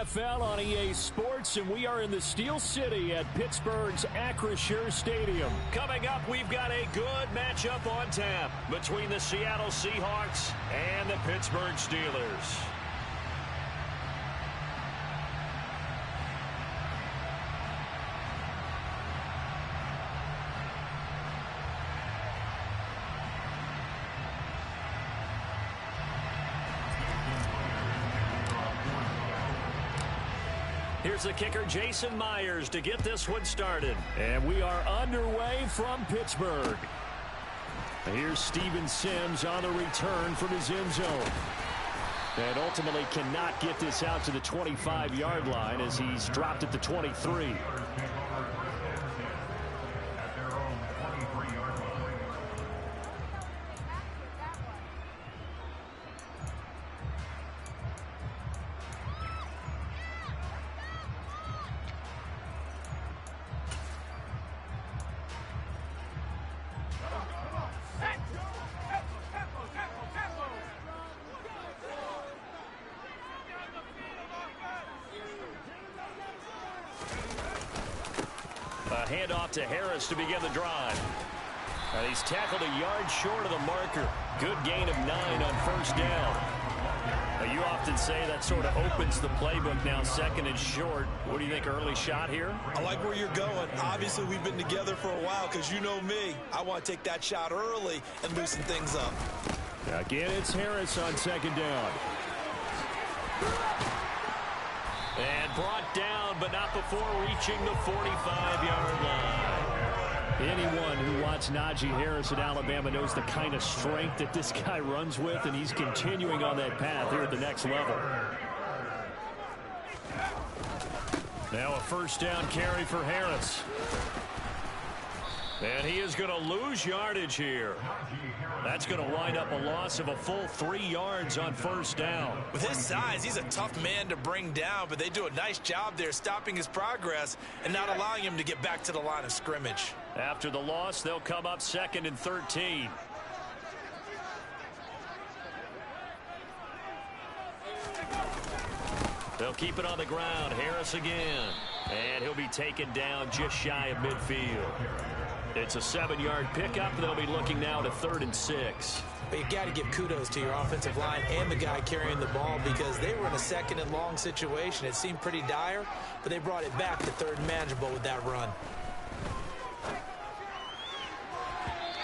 NFL on EA Sports, and we are in the Steel City at Pittsburgh's Acrisure Stadium. Coming up, we've got a good matchup on tap between the Seattle Seahawks and the Pittsburgh Steelers. Here's the kicker, Jason Myers, to get this one started. And we are underway from Pittsburgh. Here's Steven Sims on the return from his end zone. And ultimately cannot get this out to the 25-yard line as he's dropped at the 23. Handoff to Harris to begin the drive. He's tackled a yard short of the marker. Good gain of 9 on first down. You often say that sort of opens the playbook now, second and short. What do you think, early shot here? I like where you're going. Obviously, we've been together for a while because you know me. I want to take that shot early and loosen things up. Again, it's Harris on second down. And brought down, but not before reaching the 45-yard line. Anyone who watched Najee Harris at Alabama knows the kind of strength that this guy runs with, and he's continuing on that path here at the next level. Now a first down carry for Harris. And he is going to lose yardage here. That's going to wind up a loss of a full 3 yards on first down. With his size, he's a tough man to bring down, but they do a nice job there stopping his progress and not allowing him to get back to the line of scrimmage. After the loss, they'll come up 2nd and 13. They'll keep it on the ground. Harris again. And he'll be taken down just shy of midfield. It's a 7-yard pickup. They'll be looking now to 3rd and 6. But you got to give kudos to your offensive line and the guy carrying the ball because they were in a 2nd and long situation. It seemed pretty dire, but they brought it back to 3rd and manageable with that run.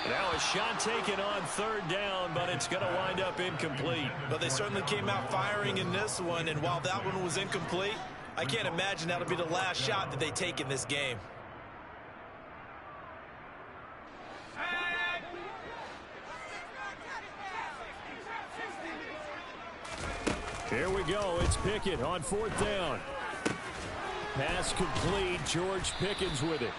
Now a shot taken on 3rd down, but it's going to wind up incomplete. But they certainly came out firing in this one, and while that one was incomplete, I can't imagine that'll be the last shot that they take in this game. Here we go. It's Pickett on 4th down. Pass complete. George Pickens with it.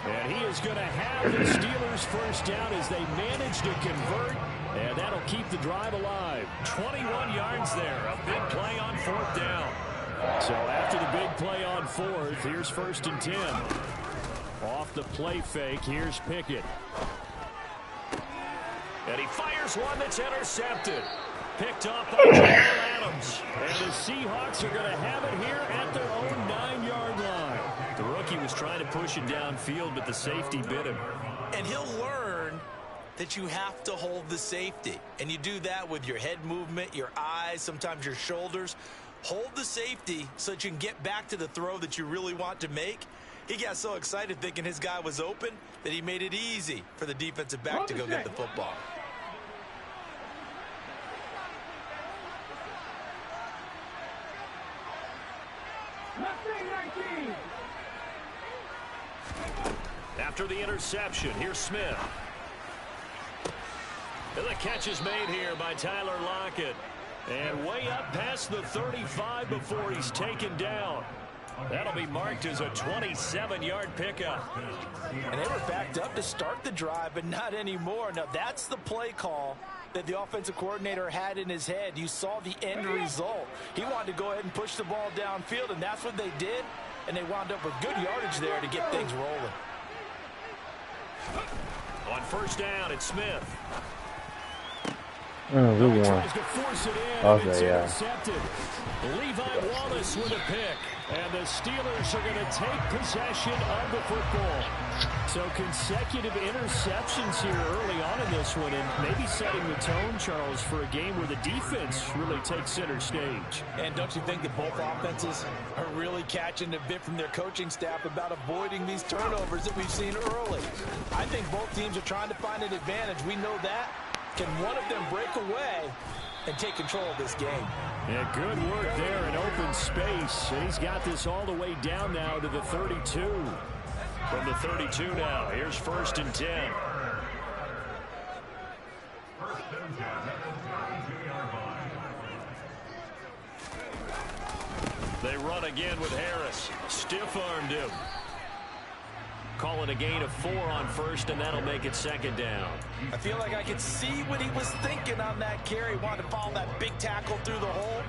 And he is going to have the Steelers first down as they manage to convert. And that'll keep the drive alive. 21 yards there. A big play on 4th down. So after the big play on 4th, here's 1st and 10. Off the play fake, here's Pickett. And he fires one that's intercepted. Picked up by Jamal Adams. And the Seahawks are going to have it here at their own 9-yard line. The rookie was trying to push it downfield, but the safety bit him. And he'll learn that you have to hold the safety. And you do that with your head movement, your eyes, sometimes your shoulders. Hold the safety so that you can get back to the throw that you really want to make. He got so excited thinking his guy was open that he made it easy for the defensive back to go get the football. After the interception, here's Smith. And the catch is made here by Tyler Lockett. And way up past the 35 before he's taken down. That'll be marked as a 27-yard pickup. And they were backed up to start the drive, but not anymore. Now, that's the play call that the offensive coordinator had in his head. You saw the end result. He wanted to go ahead and push the ball downfield, and that's what they did. And they wound up with good yardage there to get things rolling. On first down, it's Smith. We won. Okay, yeah. Intercepted. Levi Wallace with a pick. And the Steelers are going to take possession of the football. So consecutive interceptions here early on in this one, and maybe setting the tone, Charles, for a game where the defense really takes center stage. And don't you think that both offenses are really catching a bit from their coaching staff about avoiding these turnovers that we've seen early? I think both teams are trying to find an advantage. We know that. Can one of them break away and take control of this game? Yeah, good work there in open space. And he's got this all the way down now to the 32. From the 32 now, here's 1st and 10. They run again with Harris. Stiff-armed him. Call it a gain of 4 on 1st, and that'll make it 2nd down. I feel like I could see what he was thinking on that carry. Wanted to follow that big tackle through the hole.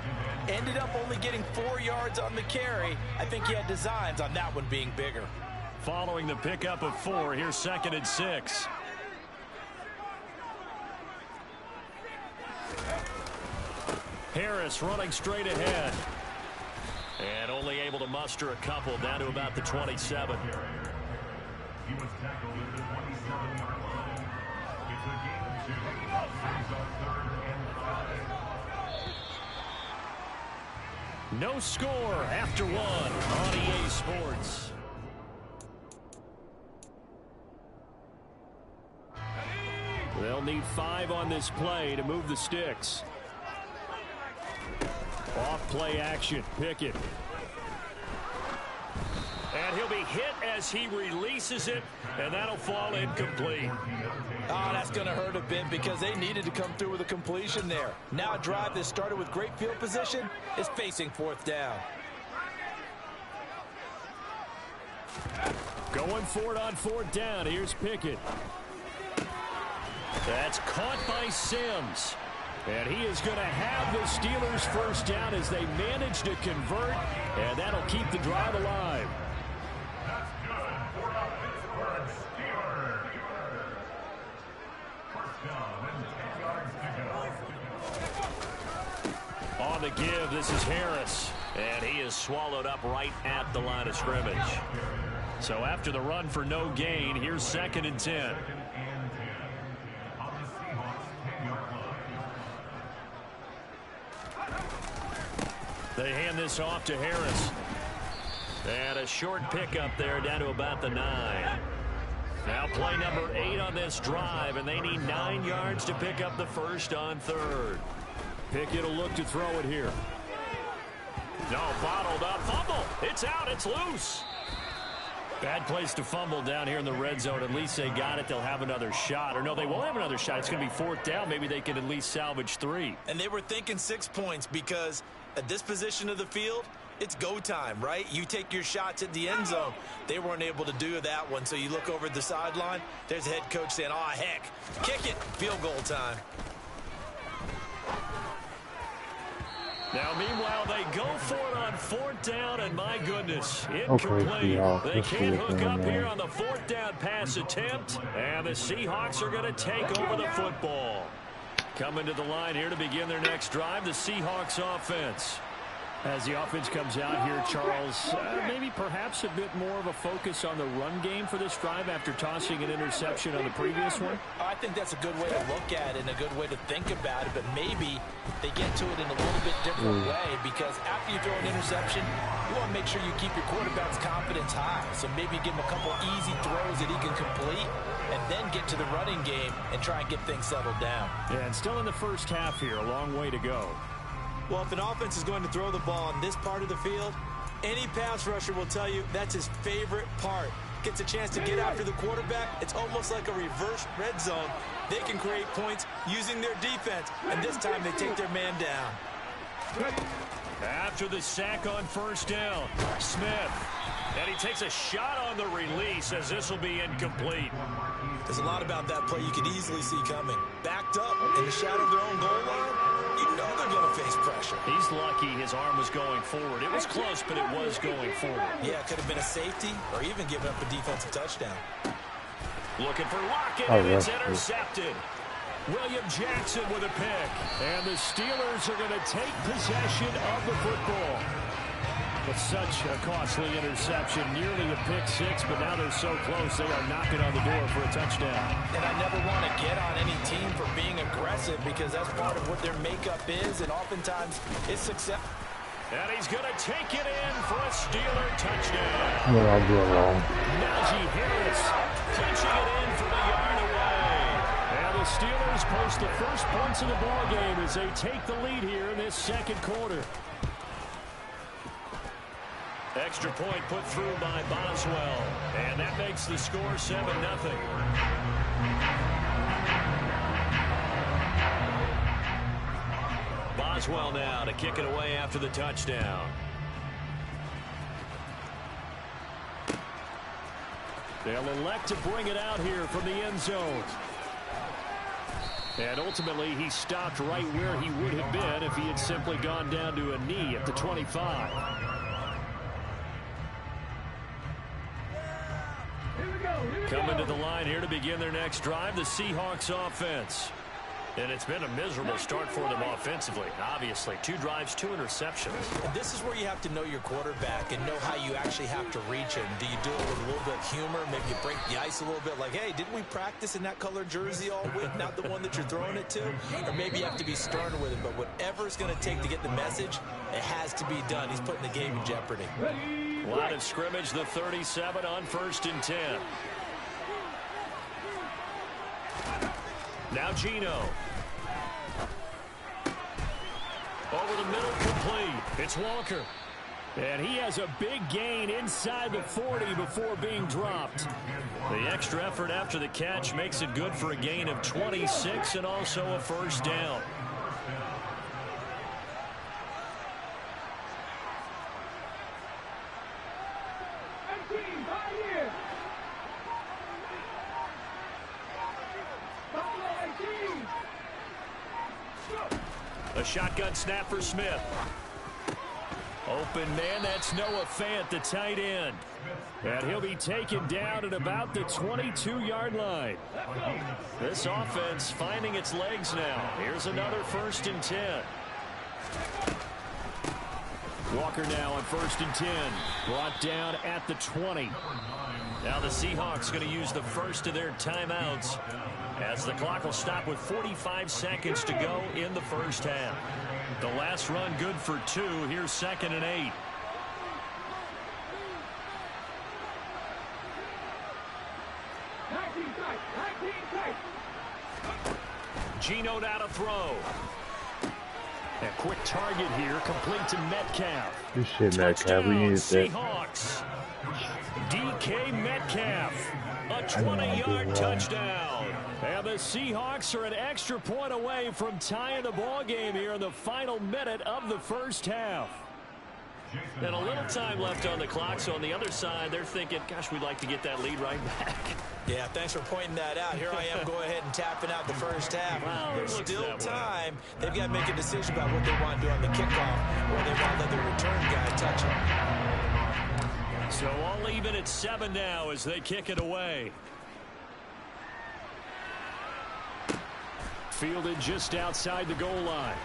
Ended up only getting 4 yards on the carry. I think he had designs on that one being bigger. Following the pickup of 4, here's 2nd and 6. Harris running straight ahead. And only able to muster a couple down to about the 27. He was tackled at the 27-yard line. It's a gain of 2. Brings up 3rd and 5. No score after 1 on EA Sports. They'll need 5 on this play to move the sticks. Off play action. Pickett. And he'll be hit as he releases it, and that'll fall incomplete. Oh, that's going to hurt a bit because they needed to come through with a completion there. Now a drive that started with great field position is facing 4th down. Going for it on 4th down. Here's Pickett. That's caught by Sims. And he is going to have the Steelers 1st down as they manage to convert, and that'll keep the drive alive. That's good for the Pittsburgh Steelers. 1st down and 10 yards to go. On the give, this is Harris. And he is swallowed up right at the line of scrimmage. So after the run for no gain, here's 2nd and 10. They hand this off to Harris. And a short pickup there down to about the 9. Now play number 8 on this drive, and they need 9 yards to pick up the 1st on 3rd. Pickett will look to throw it here. No, bottled up. Fumble. It's out. It's loose. Bad place to fumble down here in the red zone. At least they got it. They'll have another shot. Or no, they won't have another shot. It's going to be 4th down. Maybe they can at least salvage 3. And they were thinking 6 points because at this position of the field, it's go time, right? You take your shots at the end zone. They weren't able to do that one. So you look over at the sideline. There's the head coach saying, oh, heck, kick it. Field goal time. Now, meanwhile, they go for it on 4th down, and my goodness, incomplete. They can't hook up here on the 4th down pass attempt, and the Seahawks are going to take over the football. Coming to the line here to begin their next drive, the Seahawks offense. As the offense comes out here, Charles, maybe perhaps a bit more of a focus on the run game for this drive after tossing an interception on the previous one? I think that's a good way to look at it and a good way to think about it, but maybe they get to it in a little bit different way because after you throw an interception, you want to make sure you keep your quarterback's confidence high. So maybe give him a couple easy throws that he can complete and then get to the running game and try and get things settled down. Yeah, and still in the first half here, a long way to go. Well, if an offense is going to throw the ball on this part of the field, any pass rusher will tell you that's his favorite part. Gets a chance to get after the quarterback. It's almost like a reverse red zone. They can create points using their defense, and this time they take their man down. After the sack on 1st down, Smith. And he takes a shot on the release as this will be incomplete. There's a lot about that play you could easily see coming. Backed up in the shadow of their own goal line, you know they're going to face pressure. He's lucky his arm was going forward. It was close, but it was going forward. Yeah, it could have been a safety or even given up a defensive touchdown. Looking for Lockett, and it's intercepted. William Jackson with a pick. And the Steelers are going to take possession of the football. But such a costly interception, nearly a pick six, but now they're so close they are knocking on the door for a touchdown. And I never want to get on any team for being aggressive because that's part of what their makeup is, and oftentimes it's success. And he's going to take it in for a Steeler touchdown. Yeah, I'll do it wrong. Najee Harris punching it in from a yard away. And the Steelers post the first points of the ball game as they take the lead here in this second quarter. Extra point put through by Boswell. And that makes the score 7-0. Boswell now to kick it away after the touchdown. They'll elect to bring it out here from the end zone. And ultimately, he stopped right where he would have been if he had simply gone down to a knee at the 25. Coming to the line here to begin their next drive, the Seahawks offense. And it's been a miserable start for them offensively. Obviously, 2 drives, 2 interceptions. And this is where you have to know your quarterback and know how you actually have to reach him. Do you do it with a little bit of humor? Maybe you break the ice a little bit like, hey, didn't we practice in that color jersey all week, not the one that you're throwing it to? Or maybe you have to be stern with it. But whatever it's going to take to get the message, it has to be done. He's putting the game in jeopardy. Line of scrimmage, the 37 on 1st and 10. Now Geno. Over the middle, complete. It's Walker. And he has a big gain inside the 40 before being dropped. The extra effort after the catch makes it good for a gain of 26 and also a first down. A shotgun snap for Smith. Open man, that's Noah Fant, the tight end. And he'll be taken down at about the 22-yard line. This offense finding its legs now. Here's another 1st and 10. Walker now on 1st and 10. Brought down at the 20. Now the Seahawks going to use the first of their timeouts as the clock will stop with 45 seconds to go in the first half. The last run good for 2. Here's 2nd and 8. Geno now to throw. A quick target here, complete to Metcalf. This shit, Metcalf, we need that. Seahawks. DK Metcalf. A 20-yard touchdown. And the Seahawks are an extra point away from tying the ball game here in the final minute of the first half. And a little time left on the clock, so on the other side, they're thinking, gosh, we'd like to get that lead right back. Yeah, thanks for pointing that out. Here I am going ahead and tapping out the first half. Well, there's still that time. They've got to make a decision about what they want to do on the kickoff, or they want to let the return guy touch it. So all even at 7 now as they kick it away. Fielded just outside the goal line.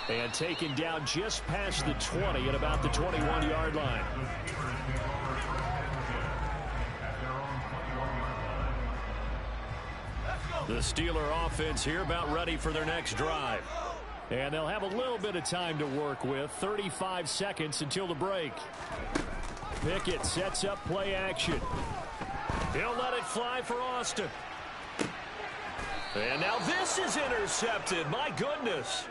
And taken down just past the 20 at about the 21-yard line. The Steeler offense here about ready for their next drive. And they'll have a little bit of time to work with. 35 seconds until the break. Pickett sets up play action. He'll let it fly for Austin. And now this is intercepted. My goodness.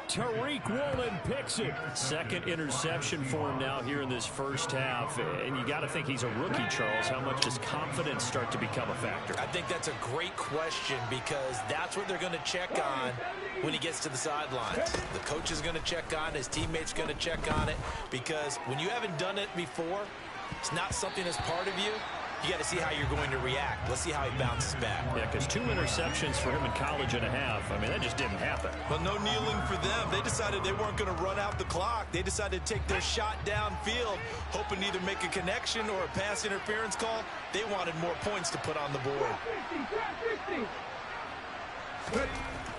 Tariq Woolen picks it. Second interception for him now here in this first half. And you got to think he's a rookie, Charles. How much does confidence start to become a factor? I think that's a great question because that's what they're going to check on when he gets to the sidelines. The coach is going to check on it. His teammates going to check on it because when you haven't done it before, it's not something that's part of you. You got to see how you're going to react. Let's see how he bounces back. Yeah, because 2 interceptions for him in college and a half. I mean, that just didn't happen. Well, no kneeling for them. They decided they weren't going to run out the clock. They decided to take their shot downfield, hoping to either make a connection or a pass interference call. They wanted more points to put on the board.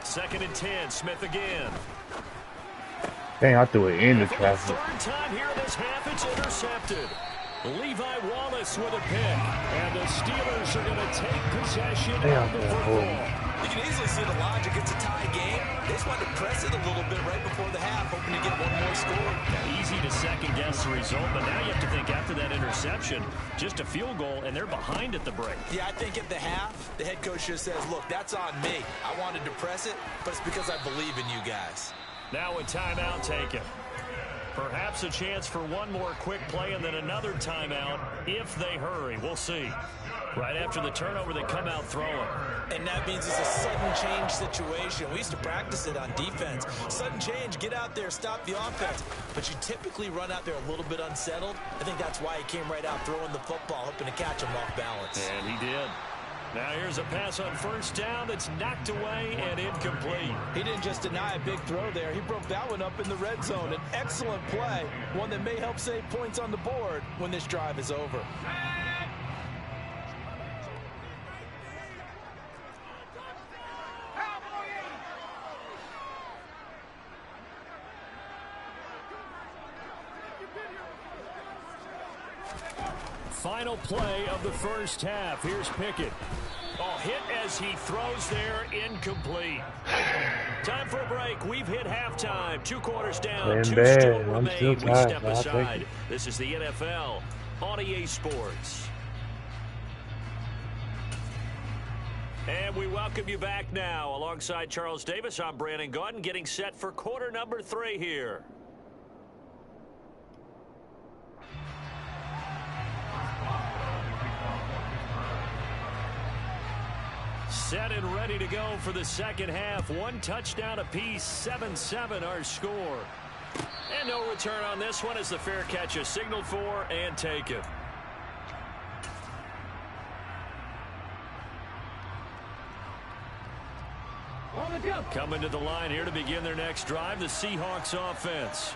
2nd and 10. Smith again. Dang, I threw it in the For the traffic. 3rd time here in this half, it's intercepted. Levi Wallace with a pick. And the Steelers are going to take possession of the football. You can easily see the logic. It's a tie game. They just wanted to press it a little bit right before the half, hoping to get one more score. Easy to second-guess the result, but now you have to think after that interception, just a field goal, and they're behind at the break. Yeah, I think at the half, the head coach just says, look, that's on me. I wanted to press it, but it's because I believe in you guys. Now a timeout taken. Perhaps a chance for one more quick play and then another timeout if they hurry. We'll see. Right after the turnover, they come out throwing. And that means it's a sudden change situation. We used to practice it on defense. Sudden change, get out there, stop the offense. But you typically run out there a little bit unsettled. I think that's why he came right out throwing the football, hoping to catch him off balance. And he did. Now here's a pass on 1st down that's knocked away and incomplete. He didn't just deny a big throw there. He broke that one up in the red zone. An excellent play, one that may help save points on the board when this drive is over. Final play of the 1st half. Here's Pickett. Oh, hit as he throws there, incomplete. Time for a break. We've hit halftime. 2 quarters down, 2 still remain. We step aside. This is the NFL on EA Sports. And we welcome you back now. Alongside Charles Davis, I'm Brandon Gaudin, getting set for quarter number 3 here. Set and ready to go for the 2nd half. 1 touchdown apiece, 7-7 our score. And no return on this one as the fair catch is signaled for and taken. Coming to the line here to begin their next drive, the Seahawks offense.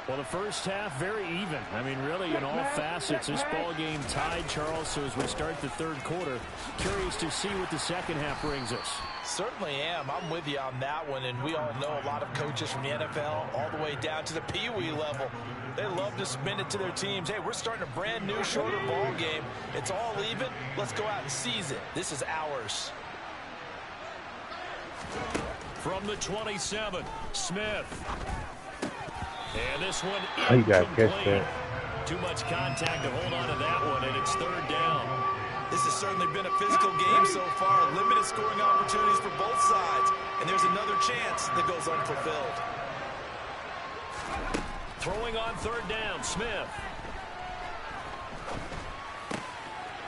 Well, the 1st half, very even. I mean, really, in all facets, this ball game tied, Charles. So as we start the 3rd quarter, curious to see what the 2nd half brings us. Certainly am. I'm with you on that one. And we all know a lot of coaches from the NFL all the way down to the Pee-wee level. They love to spin it to their teams. Hey, we're starting a brand new, shorter ball game. It's all even. Let's go out and seize it. This is ours. From the 27, Smith. And this one incomplete. Too much contact to hold on to that one, and it's 3rd down. This has certainly been a physical game so far. Limited scoring opportunities for both sides. And there's another chance that goes unfulfilled. Throwing on 3rd down, Smith.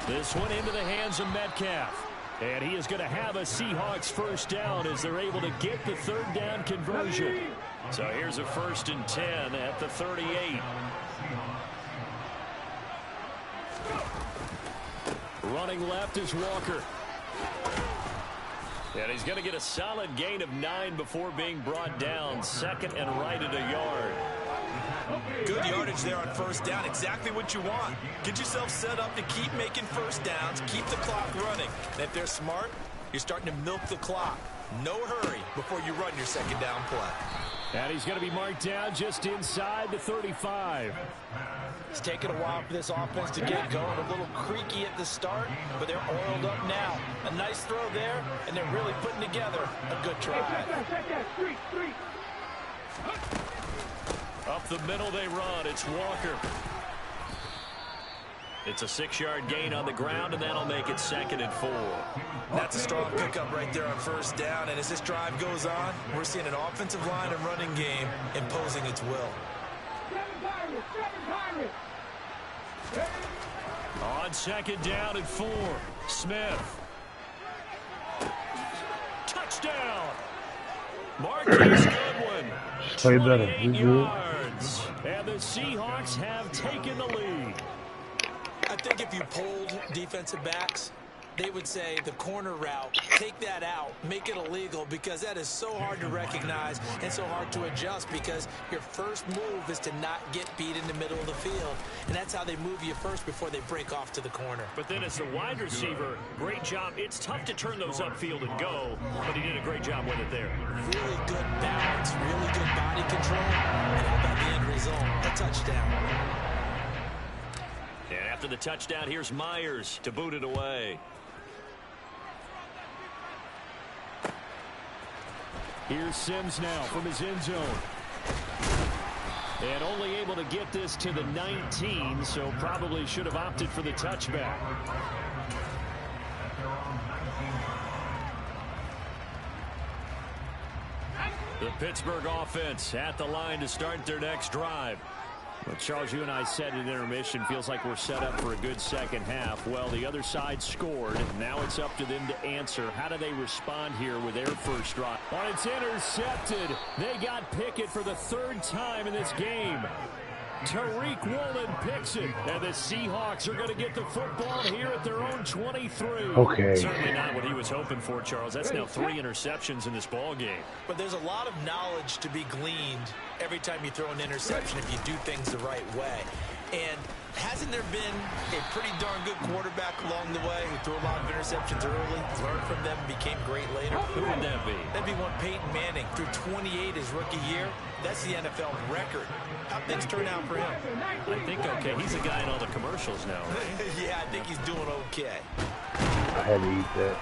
This one into the hands of Metcalf. And he is going to have a Seahawks 1st down as they're able to get the 3rd down conversion. So here's a 1st and 10 at the 38. Running left is Walker. And he's going to get a solid gain of 9 before being brought down. 2nd and right at a yard. Good yardage there on 1st down. Exactly what you want. Get yourself set up to keep making 1st downs. Keep the clock running. And if they're smart, you're starting to milk the clock. No hurry before you run your 2nd down play. And he's going to be marked down just inside the 35. It's taken a while for this offense to get going. A little creaky at the start, but they're oiled up now. A nice throw there, and they're really putting together a good drive. Up the middle they run. It's Walker. It's a 6-yard gain on the ground, and that'll make it 2nd and 4. That's a strong pickup right there on 1st down. And as this drive goes on, we're seeing an offensive line and running game imposing its will. On 2nd down and 4, Smith. Touchdown! Marquise Goodwin. Play better. 28 yards. And the Seahawks have taken the lead. I think if you polled defensive backs, they would say the corner route, take that out, make it illegal, because that is so hard to recognize and so hard to adjust, because your first move is to not get beat in the middle of the field. And that's how they move you first before they break off to the corner. But then as the wide receiver, great job. It's tough to turn those upfield and go, but he did a great job with it there. Really good balance, really good body control. And how about the end result? A touchdown. And after the touchdown, here's Myers to boot it away. Here's Sims now from his end zone. And only able to get this to the 19, so probably should have opted for the touchback. The Pittsburgh offense at the line to start their next drive. Well, Charles, you and I said at intermission, feels like we're set up for a good second half. Well, the other side scored. Now it's up to them to answer. How do they respond here with their first drive? Oh, it's intercepted. They got Pickett for the third time in this game. Tariq Woolen picks it, and the Seahawks are going to get the football here at their own 23. Okay. Certainly not what he was hoping for, Charles. That's now 3 interceptions in this ball game. But there's a lot of knowledge to be gleaned every time you throw an interception if you do things the right way. And hasn't there been a pretty darn good quarterback along the way who threw a lot of interceptions early, learned from them, and became great later? Who would that be? That'd be one Peyton Manning. Threw 28 his rookie year. That's the NFL record. How things turn out for him? I think okay. He's a guy in all the commercials now, right? Yeah, I think he's doing okay. I had to eat that.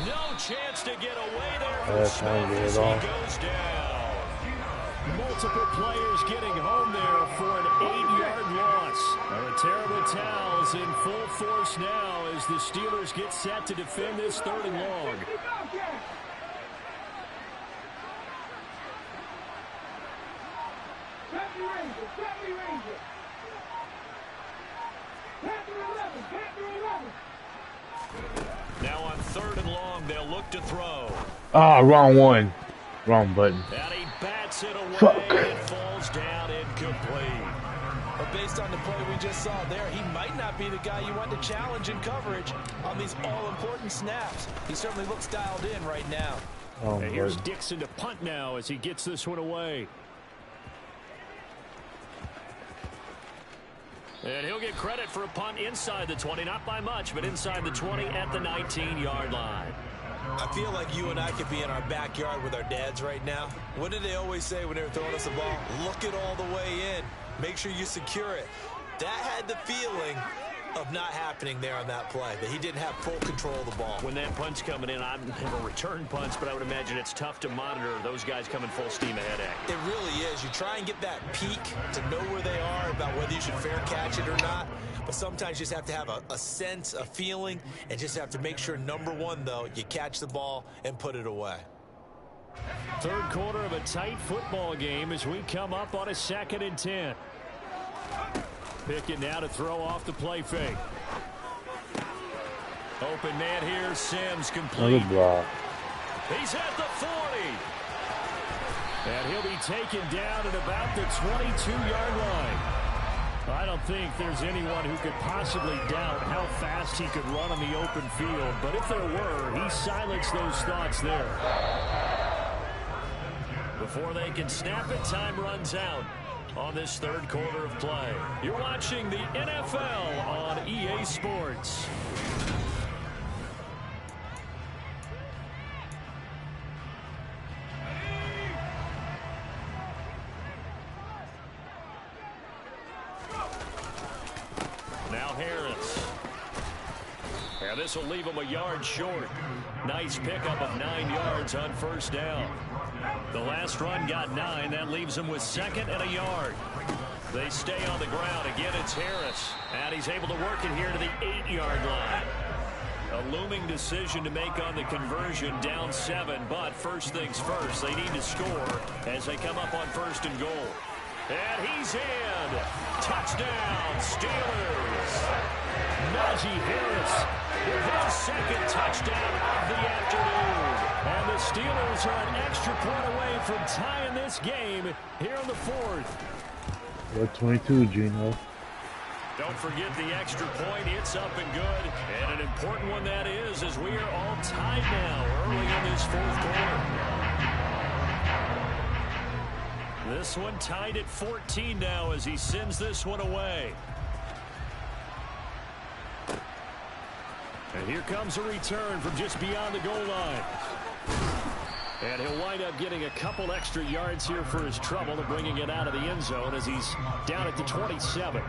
No chance to get away there Yeah, from trying to Smith get as it he off. goes down. Multiple players getting home there for an 8-yard loss. The terrible towels in full force now as the Steelers get set to defend this 3rd and long. Now on 3rd and long, they'll look to throw. Ah, wrong one. Wrong button. And he bats it away. Fuck. It falls down incomplete. But based on the play we just saw there, he might not be the guy you want to challenge in coverage on these all-important snaps. He certainly looks dialed in right now. Wrong And here's button. Dixon to punt now as he gets this one away. And he'll get credit for a punt inside the 20. Not by much, but inside the 20 at the 19-yard line. I feel like you and I could be in our backyard with our dads right now. What did they always say when they were throwing us the ball? Look it all the way in. Make sure you secure it. That had the feeling of not happening there on that play, that he didn't have full control of the ball. When that punt's coming in, I've never returned punts, but I would imagine it's tough to monitor those guys coming full steam ahead at. It really is. You try and get that peek to know where they are, about whether you should fair catch it or not. But sometimes you just have to have a sense, a feeling, and just have to make sure, number one, though, you catch the ball and put it away. 3rd quarter of a tight football game as we come up on a 2nd and 10. Pickett now to throw off the play fake. Open man here, Sims complete. Another block. He's at the 40. And he'll be taken down at about the 22-yard line. I don't think there's anyone who could possibly doubt how fast he could run on the open field. But if there were, he silenced those thoughts there. Before they can snap it, time runs out on this 3rd quarter of play. You're watching the NFL on EA Sports. Now Harris. And this will leave him a yard short. Nice pickup of 9 yards on 1st down. The last run got 9. That leaves him with 2nd and a yard. They stay on the ground. Again, it's Harris. And he's able to work it here to the 8-yard line. A looming decision to make on the conversion, down 7. But first things first, they need to score as they come up on 1st and goal. And he's in. Touchdown, Steelers. Najee Harris with his 2nd touchdown of the afternoon. And the Steelers are an extra point away from tying this game here in the 4th. You're 22, Gino. Don't forget the extra point. It's up and good. And an important one that is, as we are all tied now early in this fourth quarter. This one tied at 14 now as he sends this one away. And here comes a return from just beyond the goal line. And he'll wind up getting a couple extra yards here for his trouble and bringing it out of the end zone as he's down at the 27.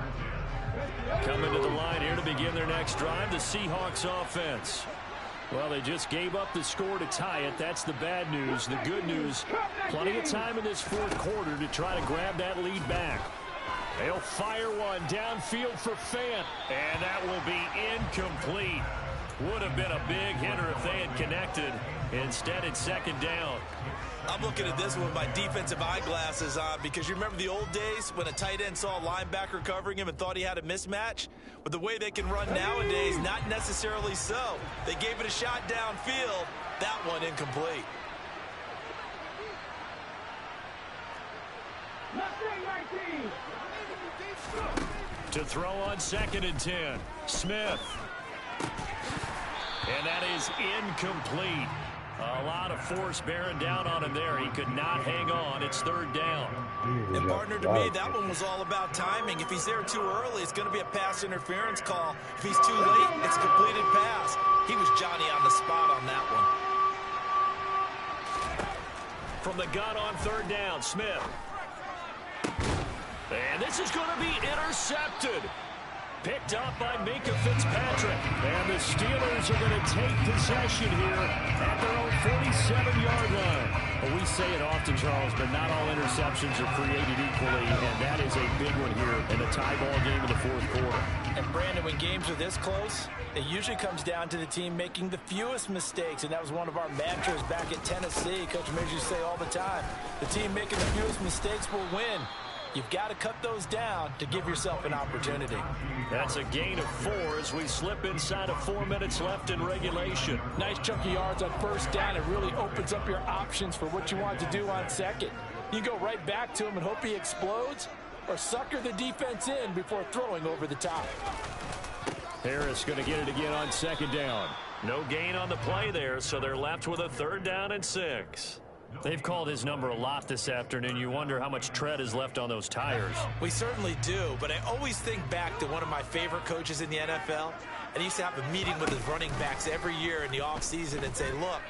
Coming to the line here to begin their next drive, the Seahawks offense. Well, they just gave up the score to tie it. That's the bad news. The good news, plenty of time in this fourth quarter to try to grab that lead back. They'll fire one downfield for Fant, and that will be incomplete. Would have been a big hitter if they had connected. Instead, it's second down. I'm looking at this one with my defensive eyeglasses on because you remember the old days when a tight end saw a linebacker covering him and thought he had a mismatch? But the way they can run nowadays, not necessarily so. They gave it a shot downfield. That one incomplete. To throw on 2nd and 10. Smith. And that is incomplete. A lot of force bearing down on him there. He could not hang on. It's third down. And partner, to me, that one was all about timing. If he's there too early, it's going to be a pass interference call. If he's too late, it's a completed pass. He was Johnny on the spot on that one. From the gun on third down, Smith. And this is going to be intercepted. Picked up by Minkah Fitzpatrick. And the Steelers are going to take possession here at their own 47-yard line. Well, we say it often, Charles, but not all interceptions are created equally, and that is a big one here in the tie ball game in the fourth quarter. And, Brandon, when games are this close, it usually comes down to the team making the fewest mistakes, and that was one of our mantras back at Tennessee. Coach Mears used to say all the time, the team making the fewest mistakes will win. You've got to cut those down to give yourself an opportunity. That's a gain of 4 as we slip inside of 4 minutes left in regulation. Nice chunk of yards on first down. It really opens up your options for what you want to do on second. You go right back to him and hope he explodes, or sucker the defense in before throwing over the top. Harris going to get it again on 2nd down. No gain on the play there, so they're left with a 3rd down and 6. They've called his number a lot this afternoon. You wonder how much tread is left on those tires. We certainly do, but I always think back to one of my favorite coaches in the NFL. And he used to have a meeting with his running backs every year in the offseason and say, look,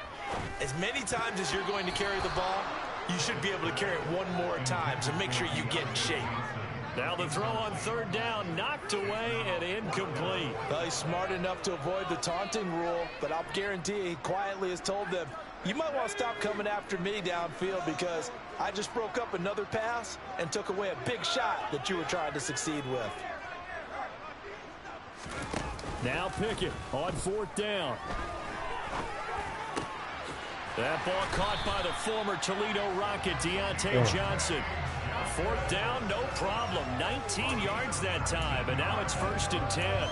as many times as you're going to carry the ball, you should be able to carry it one more time, so make sure you get in shape. Now the throw on 3rd down, knocked away and incomplete. Well, he's smart enough to avoid the taunting rule, but I'll guarantee he quietly has told them, you might want to stop coming after me downfield because I just broke up another pass and took away a big shot that you were trying to succeed with. Now Pickett on 4th down. That ball caught by the former Toledo Rocket, Deontay Johnson. 4th down, no problem. 19 yards that time, and now it's 1st and 10.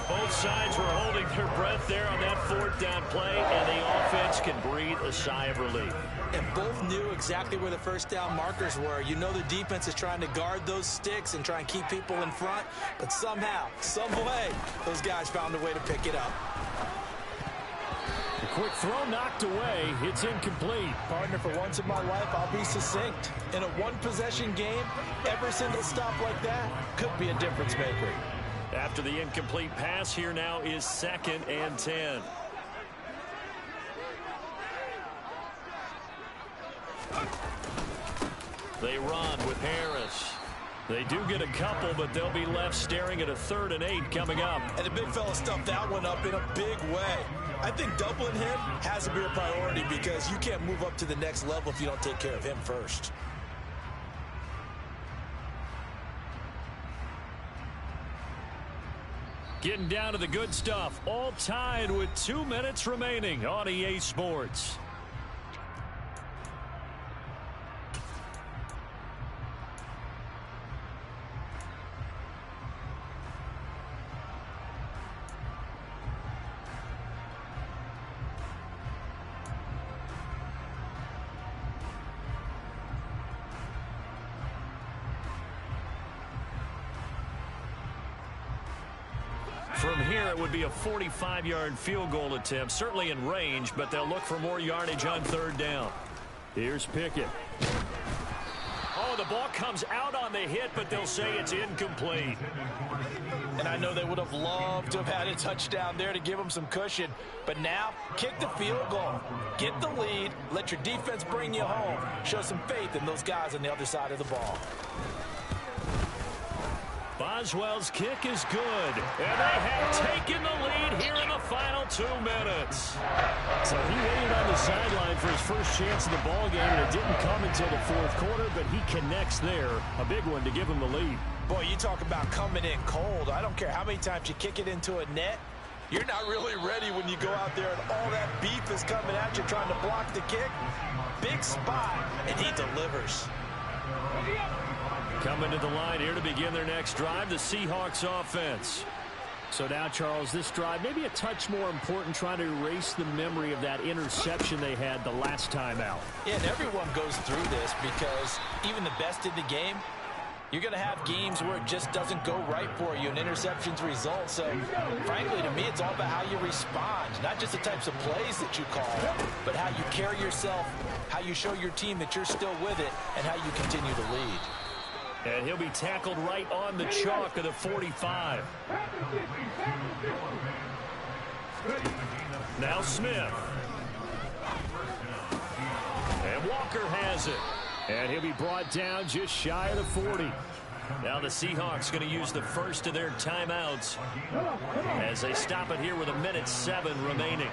Both sides were holding their breath there on that 4th down play, and the offense can breathe a sigh of relief. And both knew exactly where the 1st down markers were. You know the defense is trying to guard those sticks and try and keep people in front, but somehow, some way, those guys found a way to pick it up. A quick throw knocked away. It's incomplete. Partner, for once in my life, I'll be succinct. In a one-possession game, every single stop like that could be a difference maker. After the incomplete pass, here now is 2nd and 10. They run with Harris. They do get a couple, but they'll be left staring at a 3rd and 8 coming up. And the big fella stuffed that one up in a big way. I think doubling him has to be a priority because you can't move up to the next level if you don't take care of him first. Getting down to the good stuff. All tied with 2 minutes remaining on EA Sports. here, it would be a 45-yard field goal attempt, certainly in range, but they'll look for more yardage on third down. Here's Pickett. Oh, the ball comes out on the hit, but they'll say it's incomplete. And I know they would have loved to have had a touchdown there to give them some cushion. But now, kick the field goal. Get the lead. Let your defense bring you home. Show some faith in those guys on the other side of the ball. Boswell's kick is good. And they have taken the lead here in the final 2 minutes. So he waited on the sideline for his first chance of the ball game, and it didn't come until the fourth quarter, but he connects there. A big one to give him the lead. Boy, you talk about coming in cold. I don't care how many times you kick it into a net. You're not really ready when you go out there and all that beef is coming at you trying to block the kick. Big spot, and he delivers. Coming to the line here to begin their next drive, the Seahawks offense. So now, Charles, this drive maybe a touch more important, trying to erase the memory of that interception they had the last time out. Yeah, and everyone goes through this because even the best in the game, you're going to have games where it just doesn't go right for you and interceptions result. So, frankly, to me, it's all about how you respond, not just the types of plays that you call, but how you carry yourself, how you show your team that you're still with it, and how you continue to lead. And he'll be tackled right on the chalk of the 45. Now Smith. And Walker has it. And he'll be brought down just shy of the 40. Now the Seahawks going to use the first of their timeouts as they stop it here with 1:07 remaining.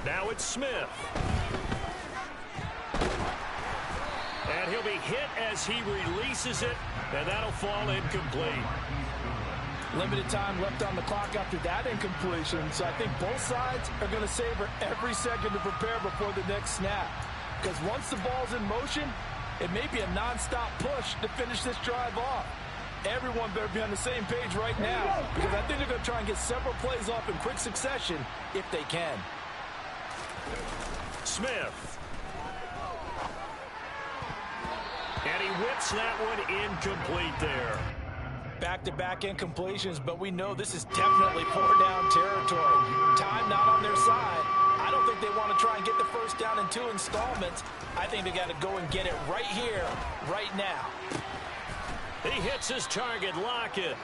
Now it's Smith. And he'll be hit as he releases it, and that'll fall incomplete. Limited time left on the clock after that incompletion, so I think both sides are going to savor every second to prepare before the next snap. Because once the ball's in motion, it may be a nonstop push to finish this drive off. Everyone better be on the same page right now, because I think they're going to try and get several plays off in quick succession if they can. Smith. And he whips that one incomplete there. Back-to-back incompletions, but we know this is definitely four-down territory. Time not on their side. I don't think they want to try and get the first down in 2 installments. I think they got to go and get it right here, right now. He hits his target, Lockett.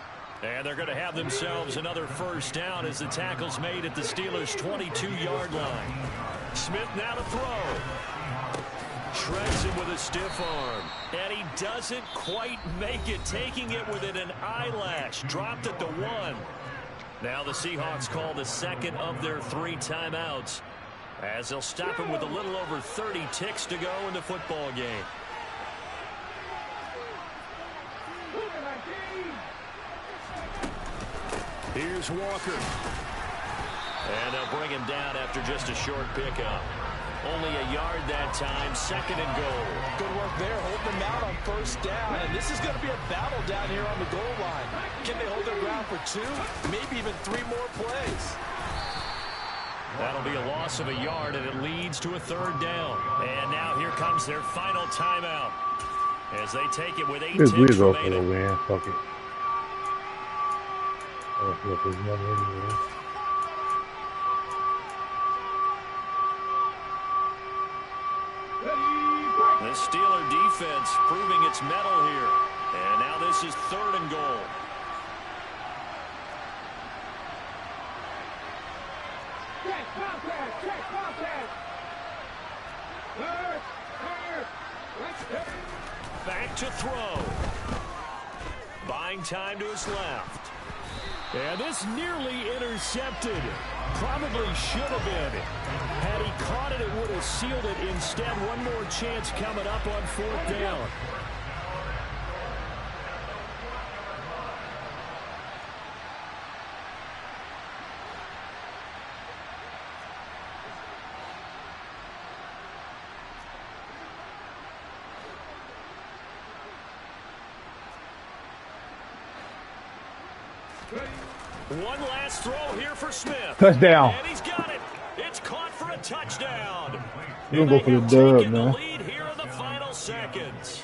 And they're going to have themselves another first down as the tackle's made at the Steelers' 22-yard line. Smith now to throw. Shreds him with a stiff arm. And he doesn't quite make it, taking it within an eyelash. Dropped at the 1. Now the Seahawks call the second of their 3 timeouts as they'll stop him with a little over 30 ticks to go in the football game. Here's Walker. And they'll bring him down after just a short pickup. Only a yard that time, 2nd and goal. Good work there, holding them out on first down. And this is going to be a battle down here on the goal line. Can they hold their ground for 2, maybe even 3 more plays? That'll be a loss of a yard, and it leads to a 3rd down. And now here comes their final timeout as they take it with 8 ticks remaining. Go for the win. Fuck it. There's money anyway. The Steeler defense proving its mettle here. And now this is 3rd and goal. Back to throw. Buying time to his left. And this nearly intercepted. Probably should have been. Had he caught it, it would have sealed it. Instead, one more chance coming up on 4th down. One last throw here for Smith. Touchdown. And he's got it. It's caught for a touchdown. You're going to go for the dub, man. The lead here in the final seconds.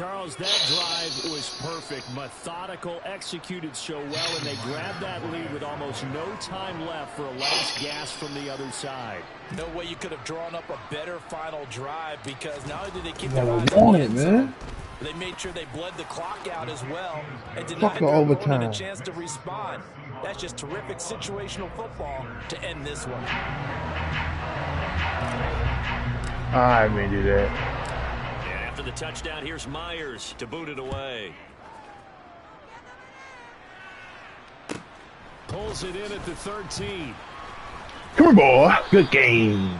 Charles, that drive was perfect. Methodical, executed so well, and they grabbed that lead with almost no time left for a last gasp from the other side. No way you could have drawn up a better final drive, because not only did they keep Yeah, their I eyes want on the it, end man. zone, they made sure they bled the clock out as well and denied Fuck the their opponent overtime. a chance to respond. That's just terrific situational football to end this one. I may do that. And after the touchdown, here's Myers to boot it away. Pulls it in at the 13. Come on, boy. Good game.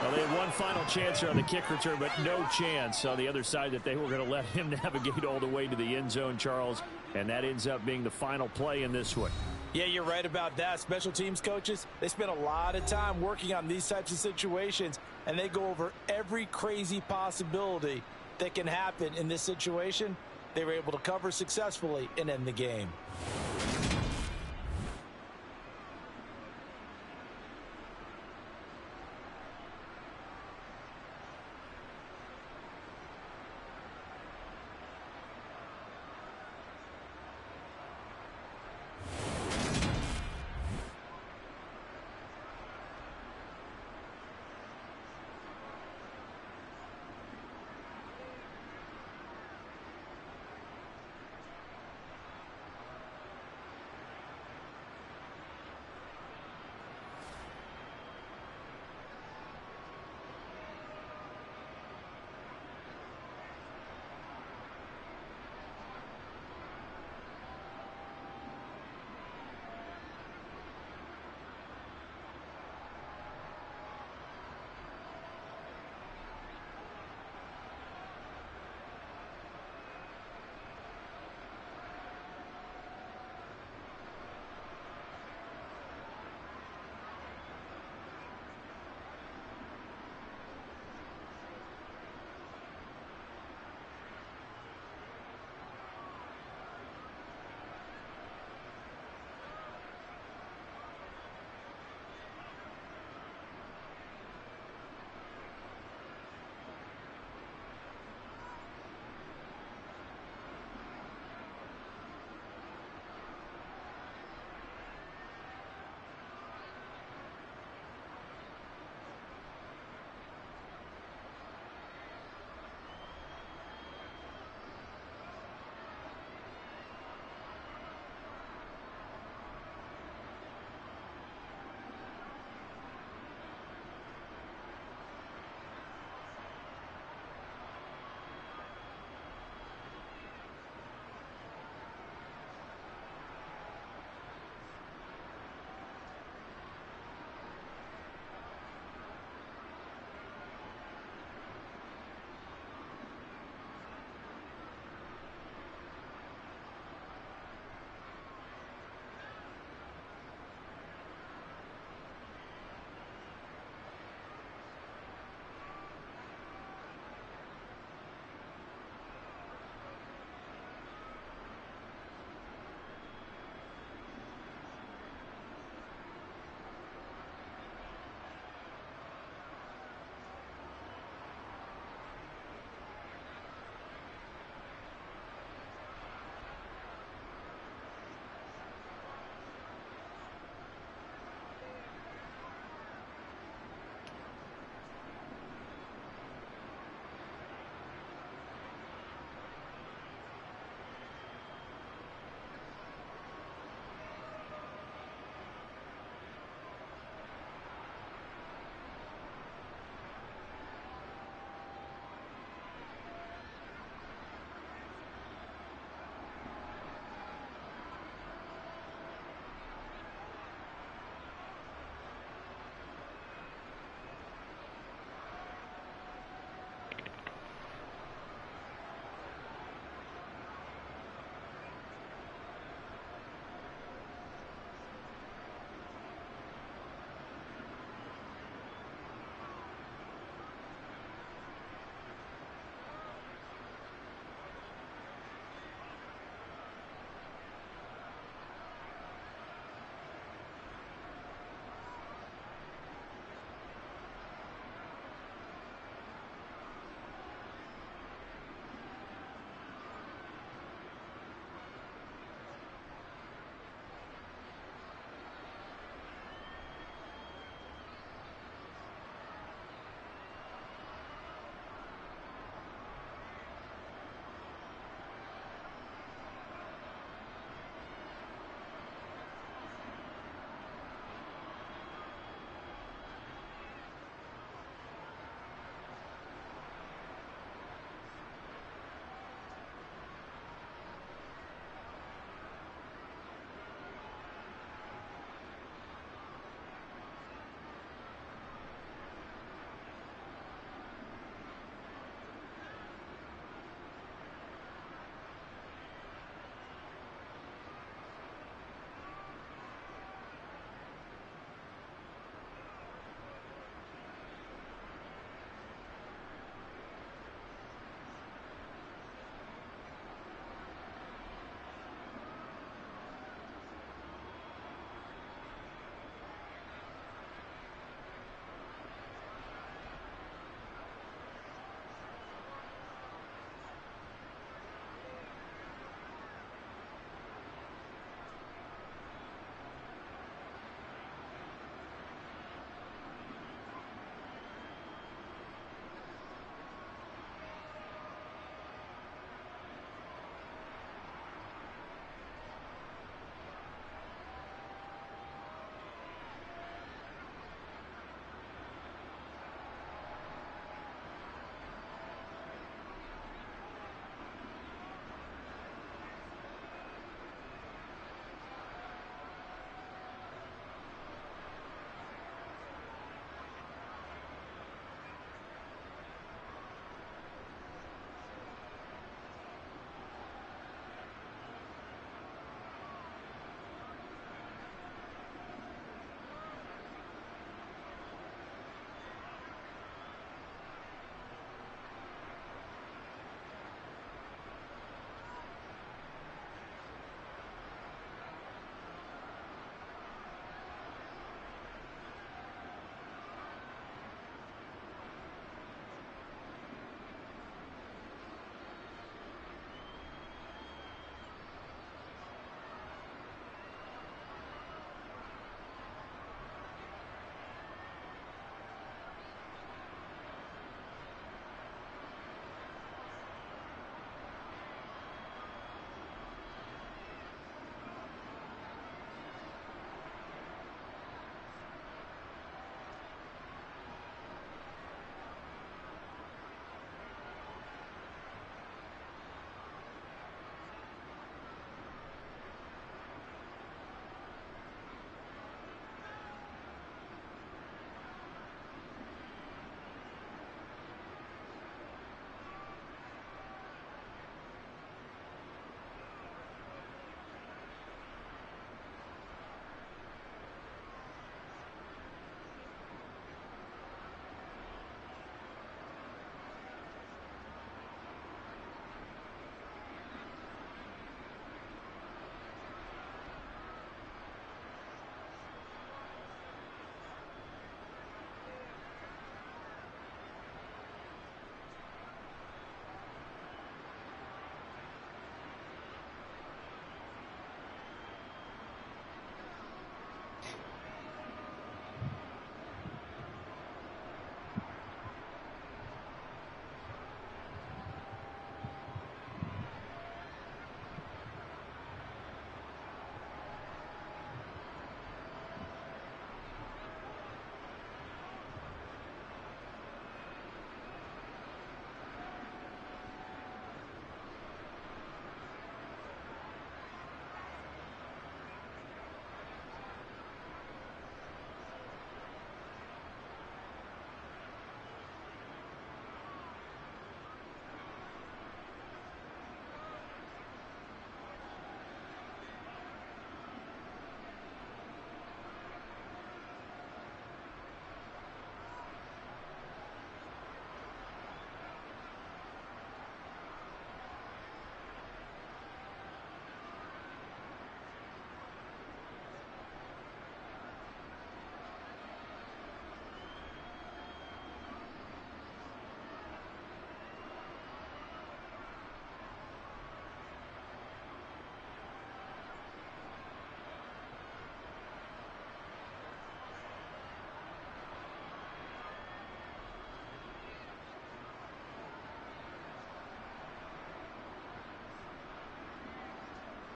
Well, they had one final chance here on the kick return, but no chance on the other side that they were going to let him navigate all the way to the end zone, Charles. And that ends up being the final play in this one. Yeah, you're right about that. Special teams coaches, they spend a lot of time working on these types of situations, and they go over every crazy possibility that can happen in this situation. They were able to cover successfully and end the game.